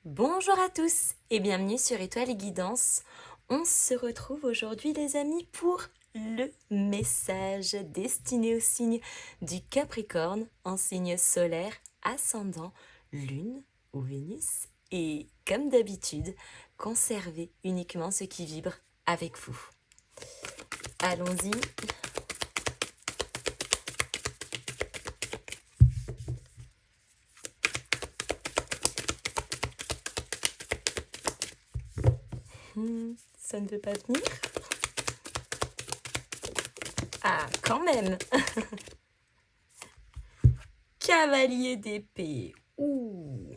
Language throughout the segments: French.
Bonjour à tous et bienvenue sur Étoile et Guidance. On se retrouve aujourd'hui les amis pour le message destiné au signe du Capricorne en signe solaire, ascendant, lune ou Vénus. Et comme d'habitude, conservez uniquement ce qui vibre avec vous. Allons-y. Ça ne veut pas venir? Ah, quand même. Cavalier d'épée. Ouh.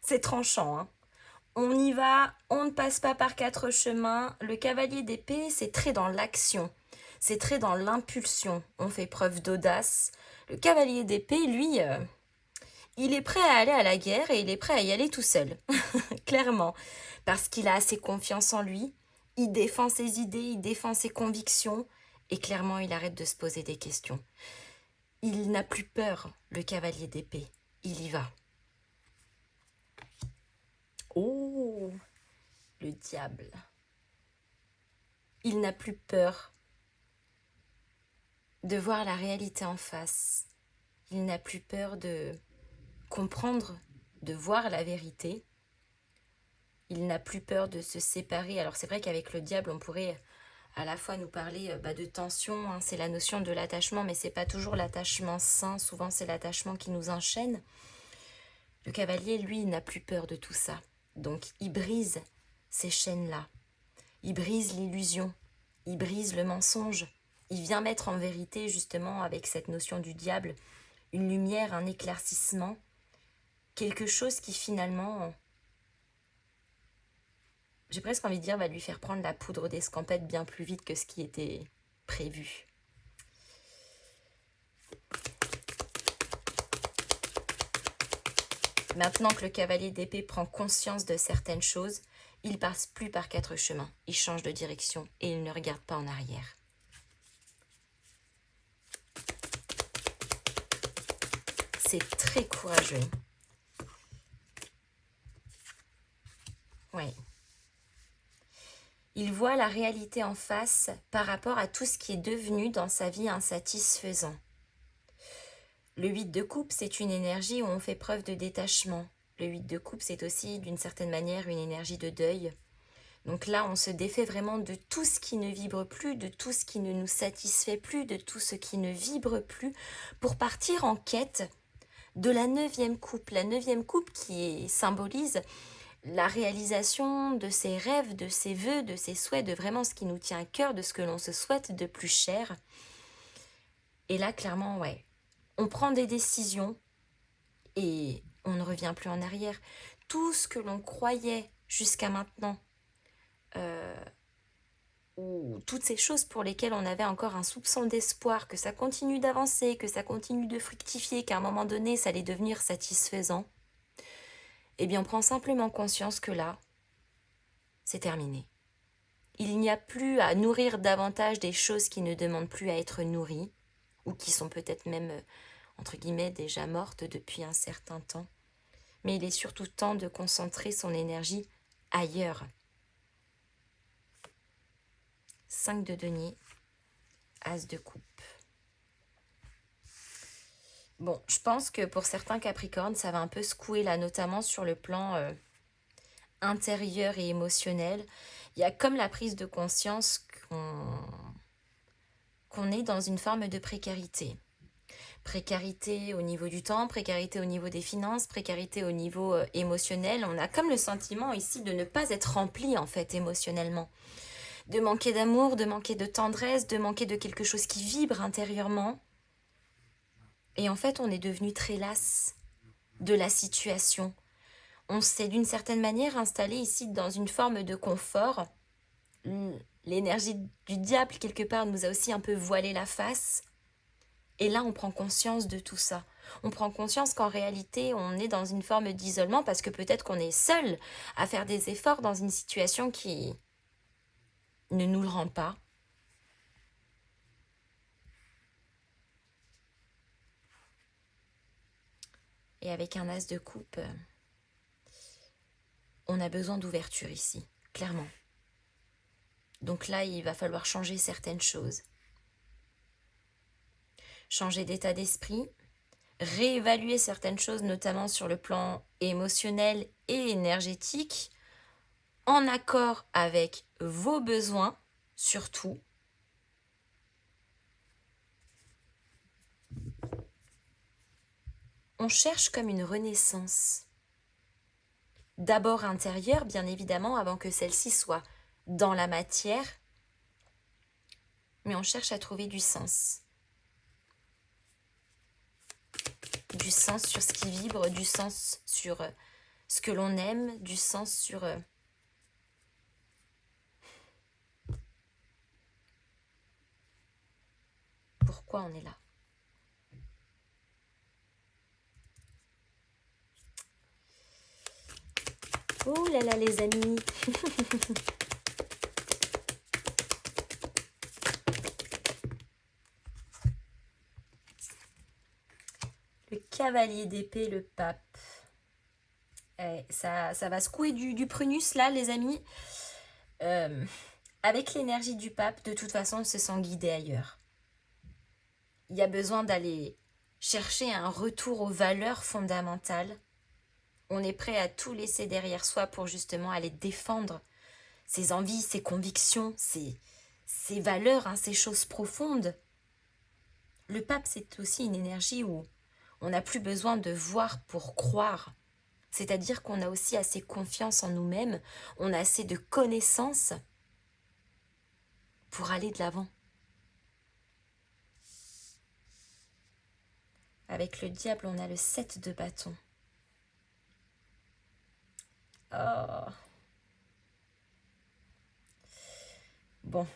C'est tranchant, hein. On y va, on ne passe pas par quatre chemins. Le cavalier d'épée, c'est très dans l'action. C'est très dans l'impulsion. On fait preuve d'audace. Le cavalier d'épée, lui, il est prêt à aller à la guerre et il est prêt à y aller tout seul. Clairement. Parce qu'il a assez confiance en lui. Il défend ses idées, il défend ses convictions. Et clairement, il arrête de se poser des questions. Il n'a plus peur, le cavalier d'épée. Il y va. Oh, le diable. Il n'a plus peur de voir la réalité en face. Il n'a plus peur de comprendre, de voir la vérité. Il n'a plus peur de se séparer. Alors c'est vrai qu'avec le diable, on pourrait à la fois nous parler de tension, hein, c'est la notion de l'attachement, mais c'est pas toujours l'attachement sain, souvent c'est l'attachement qui nous enchaîne. Le cavalier, lui, n'a plus peur de tout ça. Donc il brise ces chaînes-là. Il brise l'illusion. Il brise le mensonge. Il vient mettre en vérité, justement, avec cette notion du diable, une lumière, un éclaircissement, quelque chose qui finalement, j'ai presque envie de dire, va lui faire prendre la poudre d'escampette bien plus vite que ce qui était prévu. Maintenant que le cavalier d'épée prend conscience de certaines choses, il passe plus par quatre chemins. Il change de direction et il ne regarde pas en arrière. C'est très courageux. Oui. Il voit la réalité en face par rapport à tout ce qui est devenu dans sa vie insatisfaisant. Le 8 de coupe, c'est une énergie où on fait preuve de détachement. Le 8 de coupe, c'est aussi d'une certaine manière une énergie de deuil. Donc là, on se défait vraiment de tout ce qui ne vibre plus, de tout ce qui ne nous satisfait plus, de tout ce qui ne vibre plus, pour partir en quête de la 9e coupe. La 9e coupe qui symbolise la réalisation de ses rêves, de ses vœux, de ses souhaits, de vraiment ce qui nous tient à cœur, de ce que l'on se souhaite de plus cher. Et là, clairement, ouais, on prend des décisions et on ne revient plus en arrière. Tout ce que l'on croyait jusqu'à maintenant, ou toutes ces choses pour lesquelles on avait encore un soupçon d'espoir, que ça continue d'avancer, que ça continue de fructifier, qu'à un moment donné, ça allait devenir satisfaisant, eh bien, on prend simplement conscience que là, c'est terminé. Il n'y a plus à nourrir davantage des choses qui ne demandent plus à être nourries, ou qui sont peut-être même, entre guillemets, déjà mortes depuis un certain temps. Mais il est surtout temps de concentrer son énergie ailleurs. 5 de denier, as de coupe. Bon, je pense que pour certains Capricornes, ça va un peu secouer là, notamment sur le plan intérieur et émotionnel. Il y a comme la prise de conscience qu'on est dans une forme de précarité. Précarité au niveau du temps, précarité au niveau des finances, précarité au niveau émotionnel. On a comme le sentiment ici de ne pas être rempli en fait émotionnellement. De manquer d'amour, de manquer de tendresse, de manquer de quelque chose qui vibre intérieurement. Et en fait, on est devenu très las de la situation. On s'est d'une certaine manière installé ici dans une forme de confort. L'énergie du diable, quelque part, nous a aussi un peu voilé la face. Et là, on prend conscience de tout ça. On prend conscience qu'en réalité, on est dans une forme d'isolement parce que peut-être qu'on est seul à faire des efforts dans une situation qui ne nous le rend pas. Et avec un as de coupe, on a besoin d'ouverture ici, clairement. Donc là, il va falloir changer certaines choses. Changer d'état d'esprit, réévaluer certaines choses, notamment sur le plan émotionnel et énergétique, en accord avec vos besoins, surtout. On cherche comme une renaissance. D'abord intérieure, bien évidemment, avant que celle-ci soit dans la matière, mais on cherche à trouver du sens. Du sens sur ce qui vibre, du sens sur ce que l'on aime, du sens sur pourquoi on est là. Oh là là les amis. Le cavalier d'épée, le pape. Ça va secouer du prunus là les amis. Avec l'énergie du pape, de toute façon, on se sent guidé ailleurs. Il y a besoin d'aller chercher un retour aux valeurs fondamentales. On est prêt à tout laisser derrière soi pour justement aller défendre ses envies, ses convictions, ses valeurs, hein, ses choses profondes. Le pape, c'est aussi une énergie où on n'a plus besoin de voir pour croire. C'est-à-dire qu'on a aussi assez confiance en nous-mêmes, on a assez de connaissances pour aller de l'avant. Avec le diable, on a le 7 de bâton. Oh. Bon.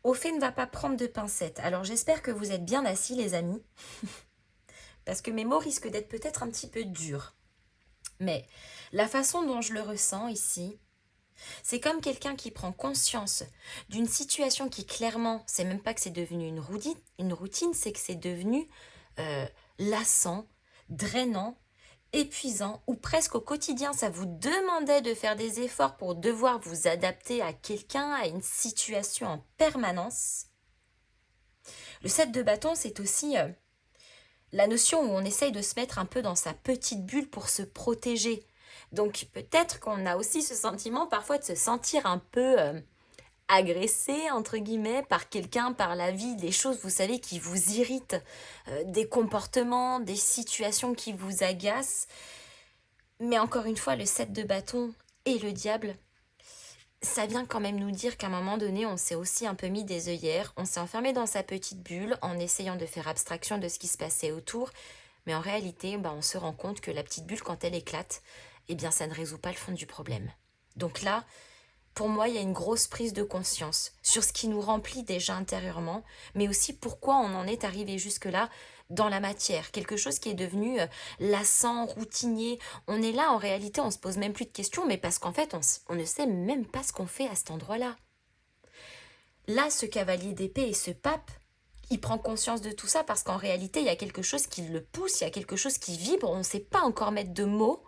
Au fait, ne va pas prendre de pincettes. Alors j'espère que vous êtes bien assis les amis. Parce que mes mots risquent d'être peut-être un petit peu durs. Mais la façon dont je le ressens ici, c'est comme quelqu'un qui prend conscience d'une situation qui clairement, c'est même pas que c'est devenu une routine, c'est que c'est devenu lassant, drainant, épuisant, ou presque au quotidien, ça vous demandait de faire des efforts pour devoir vous adapter à quelqu'un, à une situation en permanence. Le 7 de bâton, c'est aussi la notion où on essaye de se mettre un peu dans sa petite bulle pour se protéger. Donc peut-être qu'on a aussi ce sentiment parfois de se sentir un peu agressé, entre guillemets, par quelqu'un, par la vie, des choses, vous savez, qui vous irritent, des comportements, des situations qui vous agacent. Mais encore une fois, le 7 de bâton et le diable, ça vient quand même nous dire qu'à un moment donné, on s'est aussi un peu mis des œillères, on s'est enfermé dans sa petite bulle en essayant de faire abstraction de ce qui se passait autour. Mais en réalité, on se rend compte que la petite bulle, quand elle éclate, eh bien, ça ne résout pas le fond du problème. Donc là, pour moi, il y a une grosse prise de conscience sur ce qui nous remplit déjà intérieurement, mais aussi pourquoi on en est arrivé jusque-là dans la matière. Quelque chose qui est devenu lassant, routinier. On est là, en réalité, on se pose même plus de questions, mais parce qu'en fait, on ne sait même pas ce qu'on fait à cet endroit-là. Là, ce cavalier d'épée et ce pape, il prend conscience de tout ça parce qu'en réalité, il y a quelque chose qui le pousse, il y a quelque chose qui vibre, on ne sait pas encore mettre de mots.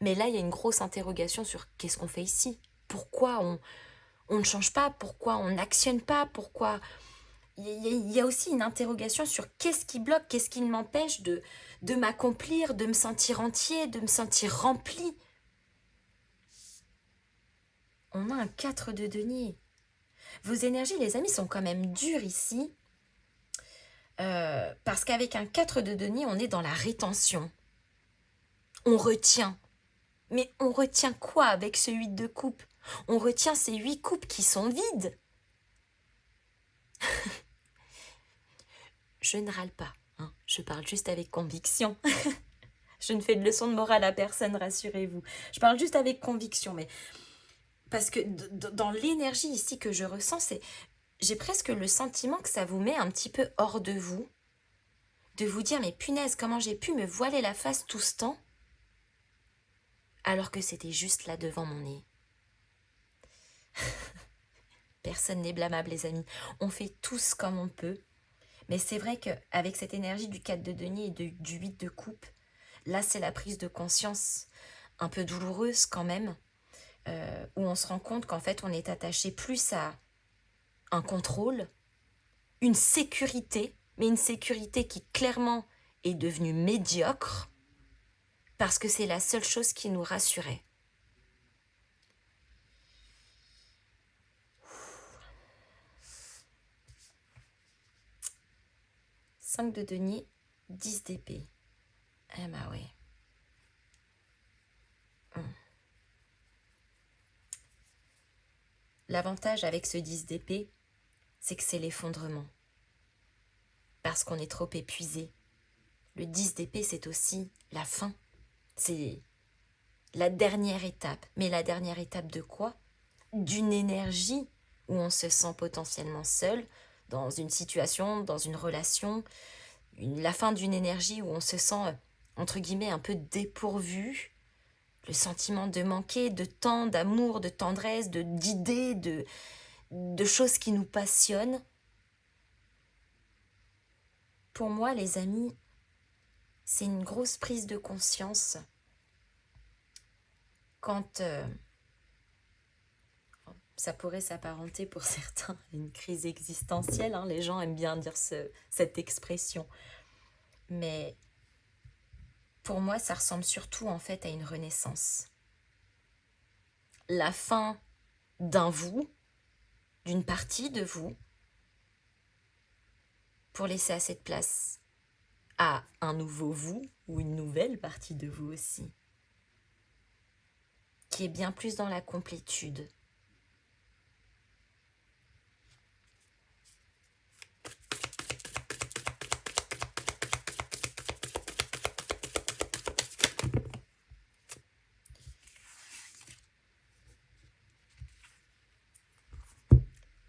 Mais là, il y a une grosse interrogation sur qu'est-ce qu'on fait ici. Pourquoi on ne change pas? Pourquoi on n'actionne pas? Pourquoi il y a aussi une interrogation sur qu'est-ce qui bloque, qu'est-ce qui m'empêche de m'accomplir, de me sentir entier, de me sentir rempli. On a un 4 de denier. Vos énergies, les amis, sont quand même dures ici. Parce qu'avec un 4 de denier, on est dans la rétention. On retient. Mais on retient quoi avec ce 8 de coupe? On retient ces 8 coupes qui sont vides. Je ne râle pas, hein. Je parle juste avec conviction. Je ne fais de leçon de morale à personne, rassurez-vous. Je parle juste avec conviction, mais parce que dans l'énergie ici que je ressens, j'ai presque le sentiment que ça vous met un petit peu hors de vous dire, mais punaise, comment j'ai pu me voiler la face tout ce temps, alors que c'était juste là devant mon nez. Personne n'est blâmable, les amis. On fait tous comme on peut. Mais c'est vrai qu'avec cette énergie du 4 de denier et du 8 de coupe, là, c'est la prise de conscience un peu douloureuse quand même, où on se rend compte qu'en fait, on est attaché plus à un contrôle, une sécurité, mais une sécurité qui clairement est devenue médiocre parce que c'est la seule chose qui nous rassurait. « 5 de denier, 10 d'épée. » Eh ben oui. L'avantage avec ce 10 d'épée, c'est que c'est l'effondrement. Parce qu'on est trop épuisé. Le 10 d'épée, c'est aussi la fin. C'est la dernière étape. Mais la dernière étape de quoi? D'une énergie où on se sent potentiellement seul, dans une situation, dans une relation. La fin d'une énergie où on se sent, entre guillemets, un peu dépourvu. Le sentiment de manquer de temps, d'amour, de tendresse, d'idées, de choses qui nous passionnent. Pour moi, les amis, c'est une grosse prise de conscience quand ça pourrait s'apparenter pour certains à une crise existentielle. Hein, les gens aiment bien dire cette expression. Mais pour moi, ça ressemble surtout en fait à une renaissance. La fin d'un vous, d'une partie de vous, pour laisser assez de place à un nouveau vous ou une nouvelle partie de vous aussi, qui est bien plus dans la complétude.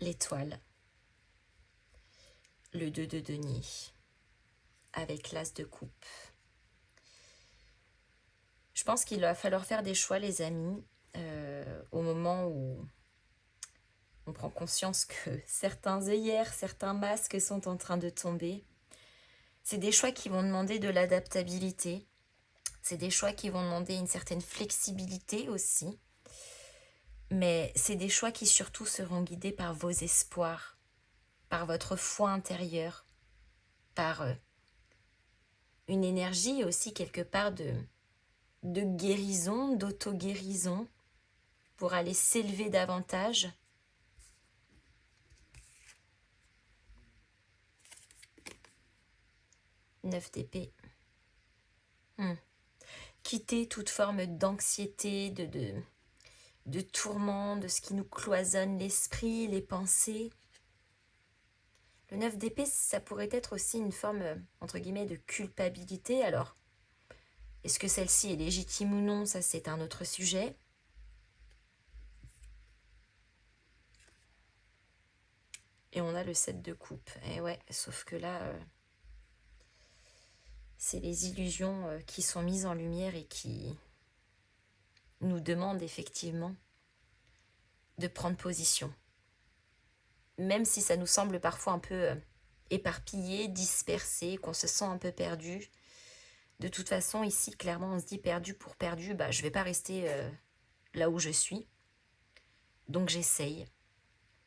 L'étoile, le 2 de denier, avec l'as de coupe. Je pense qu'il va falloir faire des choix, les amis, au moment où on prend conscience que certains œillères, certains masques sont en train de tomber. C'est des choix qui vont demander de l'adaptabilité. C'est des choix qui vont demander une certaine flexibilité aussi. Mais c'est des choix qui surtout seront guidés par vos espoirs, par votre foi intérieure, par une énergie aussi quelque part de guérison, d'auto-guérison, pour aller s'élever davantage. Neuf d'épée. Quitter toute forme d'anxiété, de tourment, de ce qui nous cloisonne l'esprit, les pensées. Le 9 d'épée, ça pourrait être aussi une forme, entre guillemets, de culpabilité. Alors, est-ce que celle-ci est légitime ou non? Ça, c'est un autre sujet. Et on a le 7 de coupe. Et ouais, sauf que là, c'est les illusions qui sont mises en lumière et qui nous demandent effectivement de prendre position. Même si ça nous semble parfois un peu éparpillé, dispersé, qu'on se sent un peu perdu. De toute façon, ici, clairement, on se dit perdu pour perdu, bah, je ne vais pas rester là où je suis. Donc j'essaye,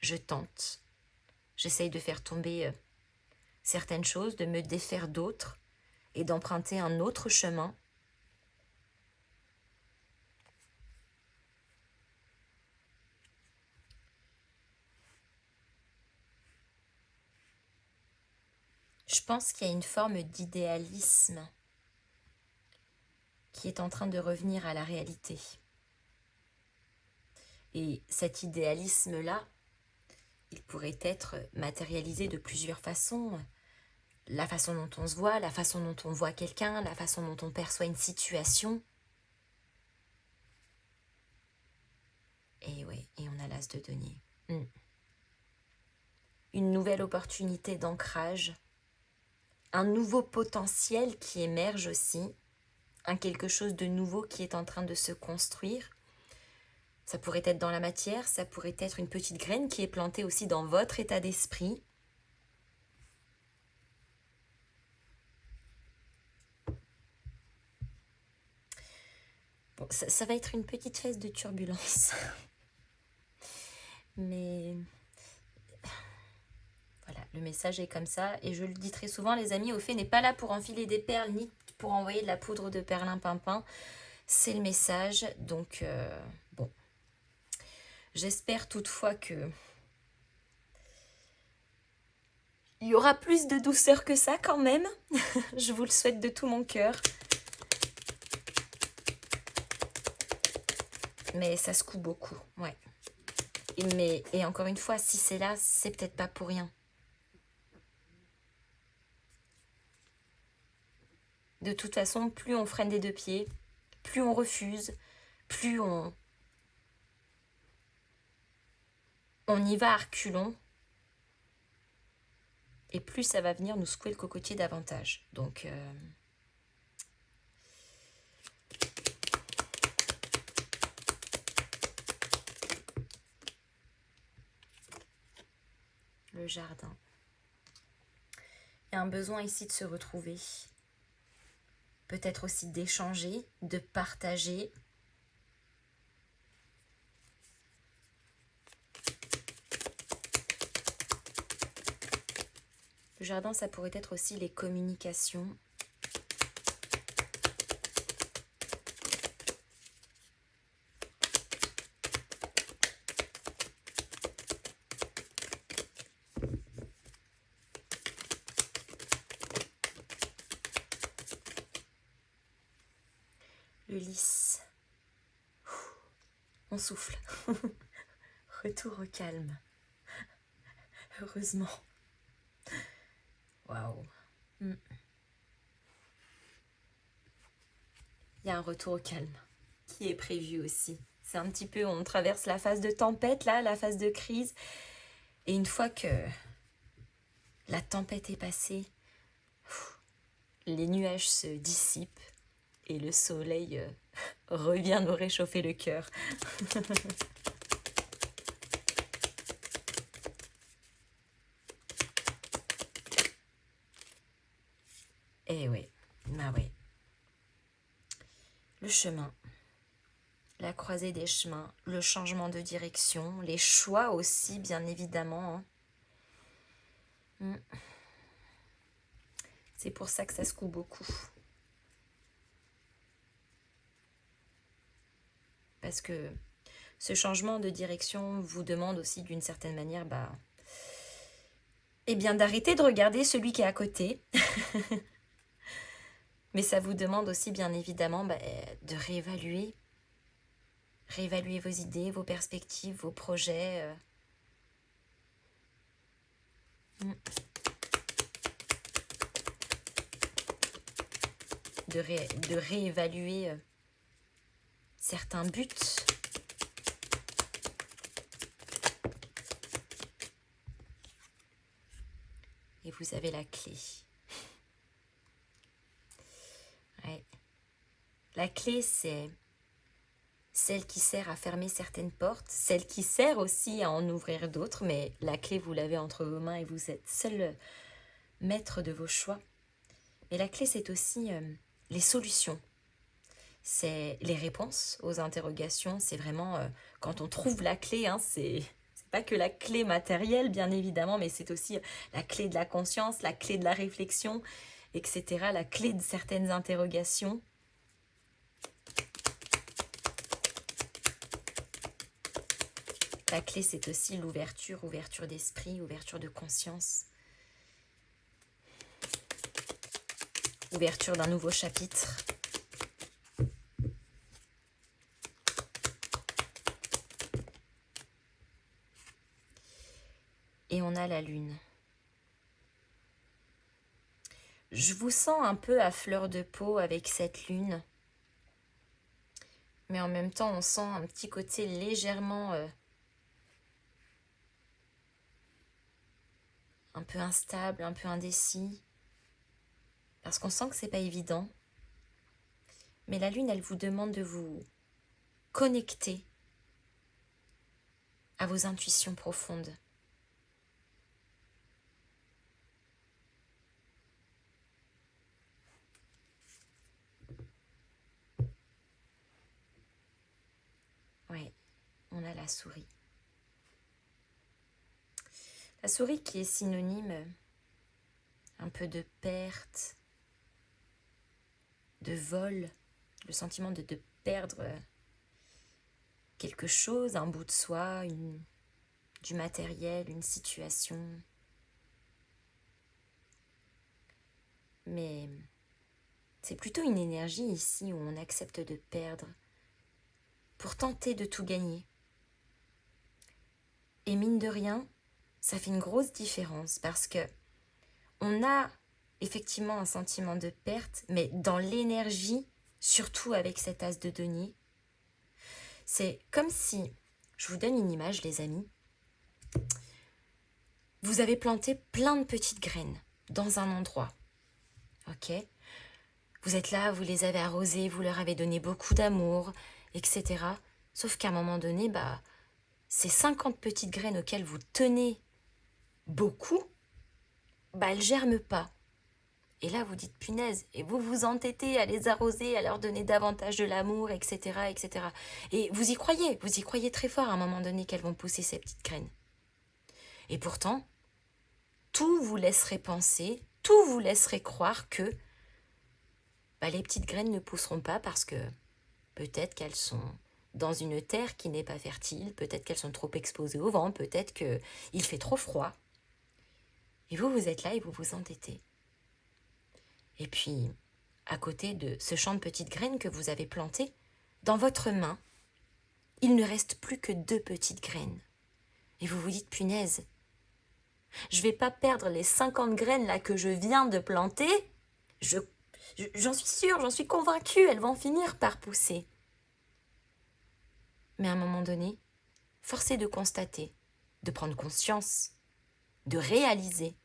je tente, j'essaye de faire tomber certaines choses, de me défaire d'autres et d'emprunter un autre chemin. Je pense qu'il y a une forme d'idéalisme qui est en train de revenir à la réalité. Et cet idéalisme-là, il pourrait être matérialisé de plusieurs façons. La façon dont on se voit, la façon dont on voit quelqu'un, la façon dont on perçoit une situation. Et oui, et on a l'as de denier. Une nouvelle opportunité d'ancrage, un nouveau potentiel qui émerge aussi, un quelque chose de nouveau qui est en train de se construire. Ça pourrait être dans la matière, ça pourrait être une petite graine qui est plantée aussi dans votre état d'esprit. Bon, ça va être une petite phase de turbulence. Mais voilà, le message est comme ça. Et je le dis très souvent, les amis, Ophélie n'est pas là pour enfiler des perles ni pour envoyer de la poudre de perlimpinpin. C'est le message. Donc, bon. J'espère toutefois que il y aura plus de douceur que ça quand même. Je vous le souhaite de tout mon cœur. Mais ça secoue beaucoup, ouais. Et encore une fois, si c'est là, c'est peut-être pas pour rien. De toute façon, plus on freine des deux pieds, plus on refuse, plus on y va à reculons, et plus ça va venir nous secouer le cocotier davantage. Donc, le jardin. Il y a un besoin ici de se retrouver. Peut-être aussi d'échanger, de partager. Le jardin, ça pourrait être aussi les communications. Le lys. On souffle. Retour au calme. Heureusement. Waouh. Il y a un retour au calme qui est prévu aussi. C'est un petit peu, on traverse la phase de tempête, là, la phase de crise. Et une fois que la tempête est passée, les nuages se dissipent et le soleil revient nous réchauffer le cœur. Eh oui, bah oui. Le chemin, la croisée des chemins, le changement de direction, les choix aussi, bien évidemment. C'est pour ça que ça secoue beaucoup. Parce que ce changement de direction vous demande aussi d'une certaine manière, eh bien d'arrêter de regarder celui qui est à côté. Mais ça vous demande aussi bien évidemment de réévaluer vos idées, vos perspectives, vos projets. De réévaluer certains buts. Et vous avez la clé. Ouais. La clé, c'est celle qui sert à fermer certaines portes, celle qui sert aussi à en ouvrir d'autres, mais la clé, vous l'avez entre vos mains et vous êtes seul maître de vos choix. Mais la clé, c'est aussi les solutions. C'est les réponses aux interrogations. C'est vraiment quand on trouve la clé, c'est pas que la clé matérielle, bien évidemment, mais c'est aussi la clé de la conscience, la clé de la réflexion, etc. La clé de certaines interrogations. La clé, c'est aussi l'ouverture, ouverture d'esprit, ouverture de conscience. Ouverture d'un nouveau chapitre. Et on a la lune. Je vous sens un peu à fleur de peau avec cette lune. Mais en même temps, on sent un petit côté légèrement un peu instable, un peu indécis. Parce qu'on sent que c'est pas évident. Mais la lune, elle vous demande de vous connecter à vos intuitions profondes. la souris. La souris qui est synonyme un peu de perte, de vol, le sentiment de perdre quelque chose, un bout de soi, du matériel, une situation. Mais c'est plutôt une énergie ici où on accepte de perdre pour tenter de tout gagner. Et mine de rien, ça fait une grosse différence parce que on a effectivement un sentiment de perte, mais dans l'énergie, surtout avec cet as de denier, c'est comme si, je vous donne une image les amis, vous avez planté plein de petites graines dans un endroit, ok ? Vous êtes là, vous les avez arrosées, vous leur avez donné beaucoup d'amour, etc. Sauf qu'à un moment donné, ces 50 petites graines auxquelles vous tenez beaucoup, elles ne germent pas. Et là, vous dites punaise, et vous vous entêtez à les arroser, à leur donner davantage de l'amour, etc., etc. Et vous y croyez très fort à un moment donné qu'elles vont pousser ces petites graines. Et pourtant, tout vous laisserait penser, tout vous laisserait croire que les petites graines ne pousseront pas parce que peut-être qu'elles sont dans une terre qui n'est pas fertile, peut-être qu'elles sont trop exposées au vent, peut-être qu'il fait trop froid. Et vous êtes là et vous vous entêtez. Et puis, à côté de ce champ de petites graines que vous avez planté, dans votre main, il ne reste plus que 2 petites graines. Et vous vous dites, punaise, je ne vais pas perdre les 50 graines là que je viens de planter. J'en suis sûre, j'en suis convaincue, elles vont finir par pousser. Mais à un moment donné, force est de constater, de prendre conscience, de réaliser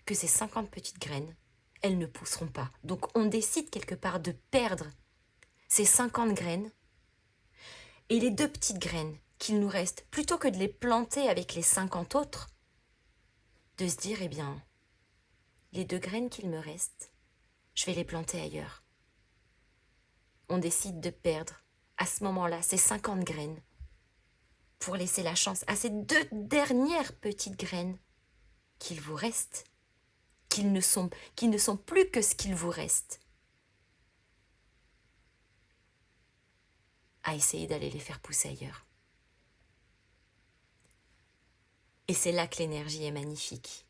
que ces 50 petites graines, elles ne pousseront pas. Donc on décide quelque part de perdre ces 50 graines et les 2 petites graines qu'il nous reste, plutôt que de les planter avec les 50 autres, de se dire, les 2 graines qu'il me reste, je vais les planter ailleurs. On décide de perdre, à ce moment-là, ces 50 graines pour laisser la chance à ces 2 dernières petites graines qu'il vous reste, qui ne sont plus que ce qu'il vous reste, à essayer d'aller les faire pousser ailleurs. Et c'est là que l'énergie est magnifique.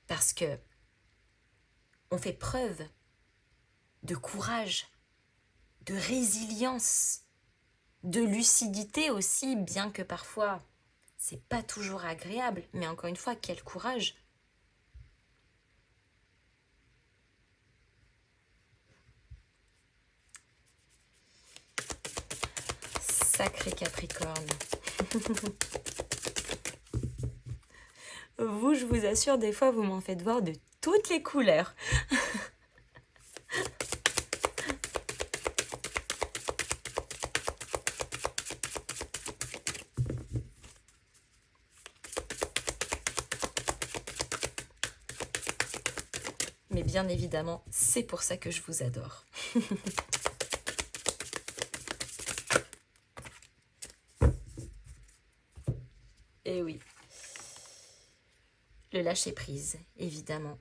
Parce que on fait preuve de courage, de résilience, de lucidité aussi, bien que parfois c'est pas toujours agréable, mais encore une fois, quel courage. Sacré Capricorne. Vous, je vous assure, des fois, vous m'en faites voir de toutes les couleurs. Mais bien évidemment, c'est pour ça que je vous adore. Et oui. Le lâcher-prise, évidemment.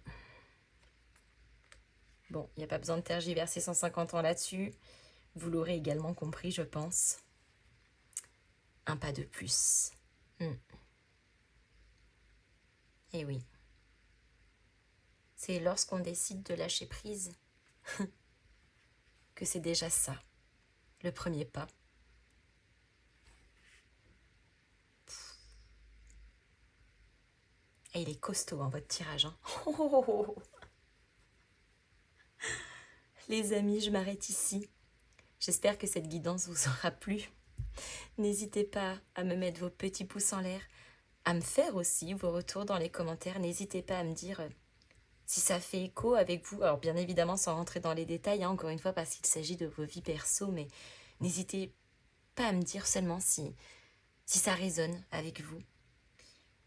Bon, il n'y a pas besoin de tergiverser 150 ans là-dessus. Vous l'aurez également compris, je pense. Un pas de plus. Et oui. C'est lorsqu'on décide de lâcher prise que c'est déjà ça, le premier pas. Et il est costaud, votre tirage. Les amis, je m'arrête ici. J'espère que cette guidance vous aura plu. N'hésitez pas à me mettre vos petits pouces en l'air, à me faire aussi vos retours dans les commentaires. N'hésitez pas à me dire si ça fait écho avec vous. Alors bien évidemment, sans rentrer dans les détails, encore une fois, parce qu'il s'agit de vos vies perso, mais n'hésitez pas à me dire seulement si ça résonne avec vous.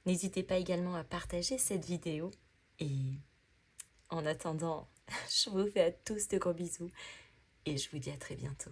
N'hésitez pas également à partager cette vidéo. Et en attendant, je vous fais à tous de gros bisous et je vous dis à très bientôt.